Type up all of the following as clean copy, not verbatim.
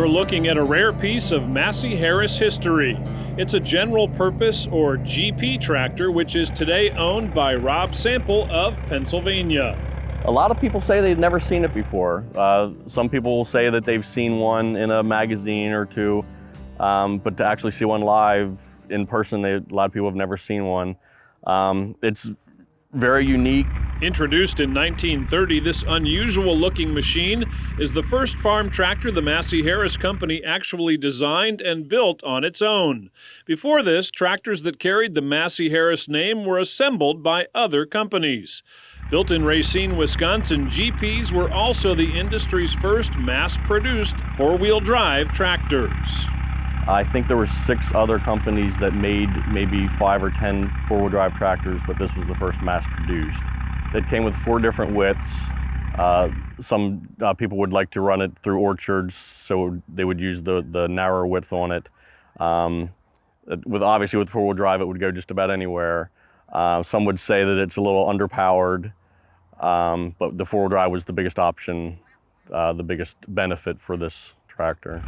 We're looking at a rare piece of Massey Harris history. It's a general purpose, or GP tractor, which is today owned by Rob Sample of Pennsylvania. A lot of people say they've never seen it before. Some people will say that they've seen one in a magazine or two, but to actually see one live in person, a lot of people have never seen one. It's very unique. Introduced in 1930, this unusual-looking machine is the first farm tractor the Massey Harris Company actually designed and built on its own. Before this, tractors that carried the Massey Harris name were assembled by other companies. Built in Racine, Wisconsin, GPs were also the industry's first mass-produced four-wheel drive tractors. I think there were 6 other companies that made maybe 5 or 10 four-wheel drive tractors, but this was the first mass-produced. It came with 4 different widths. Some people would like to run it through orchards, so they would use the narrower width on it. Obviously with four-wheel drive, it would go just about anywhere. Some would say that it's a little underpowered, but the four-wheel drive was the biggest option, the biggest benefit for this tractor.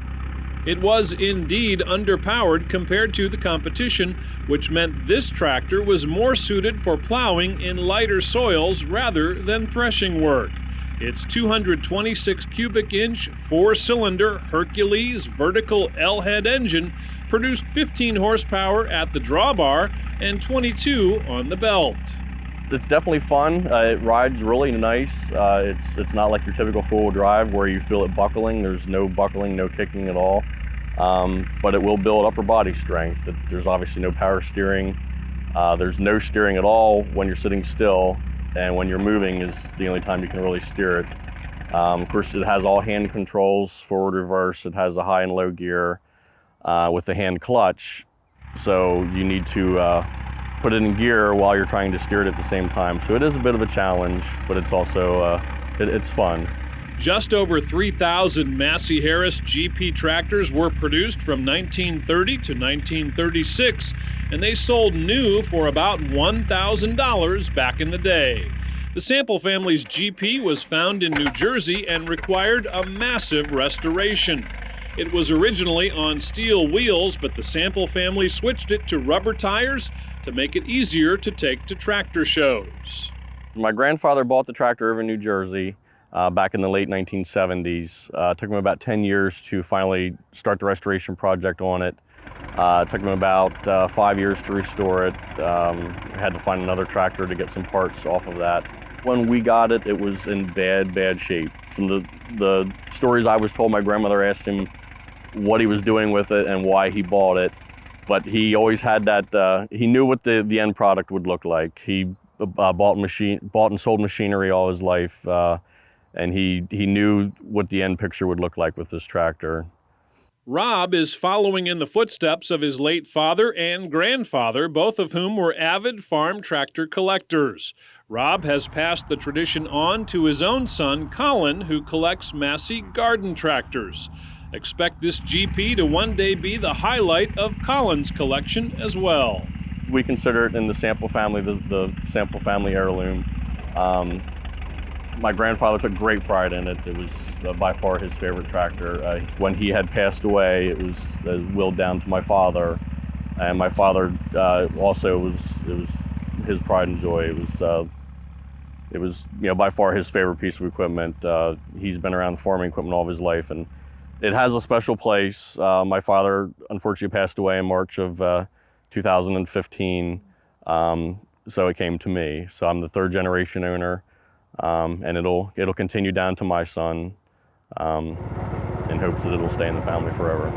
It was indeed underpowered compared to the competition, which meant this tractor was more suited for plowing in lighter soils rather than threshing work. Its 226 cubic inch, 4-cylinder Hercules vertical L-head engine produced 15 horsepower at the drawbar and 22 on the belt. It's definitely fun. It rides really nice. It's not like your typical four-wheel drive where you feel it buckling. There's no buckling, no kicking at all. But it will build upper body strength. There's obviously no power steering. There's no steering at all when you're sitting still, and when you're moving is the only time you can really steer it. Of course, it has all hand controls, forward, reverse. It has a high and low gear with the hand clutch. So you need to put it in gear while you're trying to steer it at the same time. So it is a bit of a challenge, but it's also, it's fun. Just over 3,000 Massey Harris GP tractors were produced from 1930 to 1936, and they sold new for about $1,000 back in the day. The Sample family's GP was found in New Jersey and required a massive restoration. It was originally on steel wheels, but the Sample family switched it to rubber tires to make it easier to take to tractor shows. My grandfather bought the tractor over in New Jersey back in the late 1970s. It took him about 10 years to finally start the restoration project on it. It took him about 5 years to restore it. Had to find another tractor to get some parts off of that. When we got it, it was in bad shape. From the stories I was told, my grandmother asked him what he was doing with it and why he bought it. But he always had that, he knew what the end product would look like. He bought and sold machinery all his life, and he knew what the end picture would look like with this tractor. Rob is following in the footsteps of his late father and grandfather, both of whom were avid farm tractor collectors. Rob has passed the tradition on to his own son, Colin, who collects Massey garden tractors. Expect this GP to one day be the highlight of Colin's collection as well. We consider it in the Sample family, the Sample family heirloom. My grandfather took great pride in it. It was by far his favorite tractor. When he had passed away, it was willed down to my father, and my father also it was his pride and joy. It was by far his favorite piece of equipment. He's been around farming equipment all of his life, and it has a special place. My father unfortunately passed away in March of 2015, so it came to me. So I'm the 3rd generation owner. And it'll continue down to my son in hopes that it'll stay in the family forever.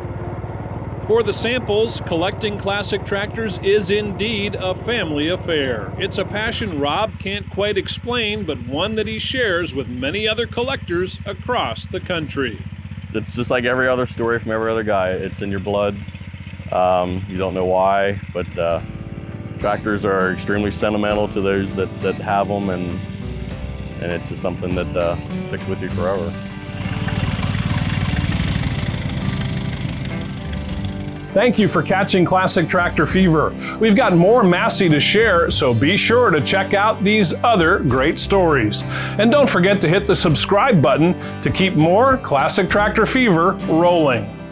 For the Samples, collecting classic tractors is indeed a family affair. It's a passion Rob can't quite explain, but one that he shares with many other collectors across the country. It's just like every other story from every other guy. It's in your blood. You don't know why, but tractors are extremely sentimental to those that have them, and it's just something that sticks with you forever. Thank you for catching Classic Tractor Fever. We've got more Massey to share, so be sure to check out these other great stories. And don't forget to hit the subscribe button to keep more Classic Tractor Fever rolling.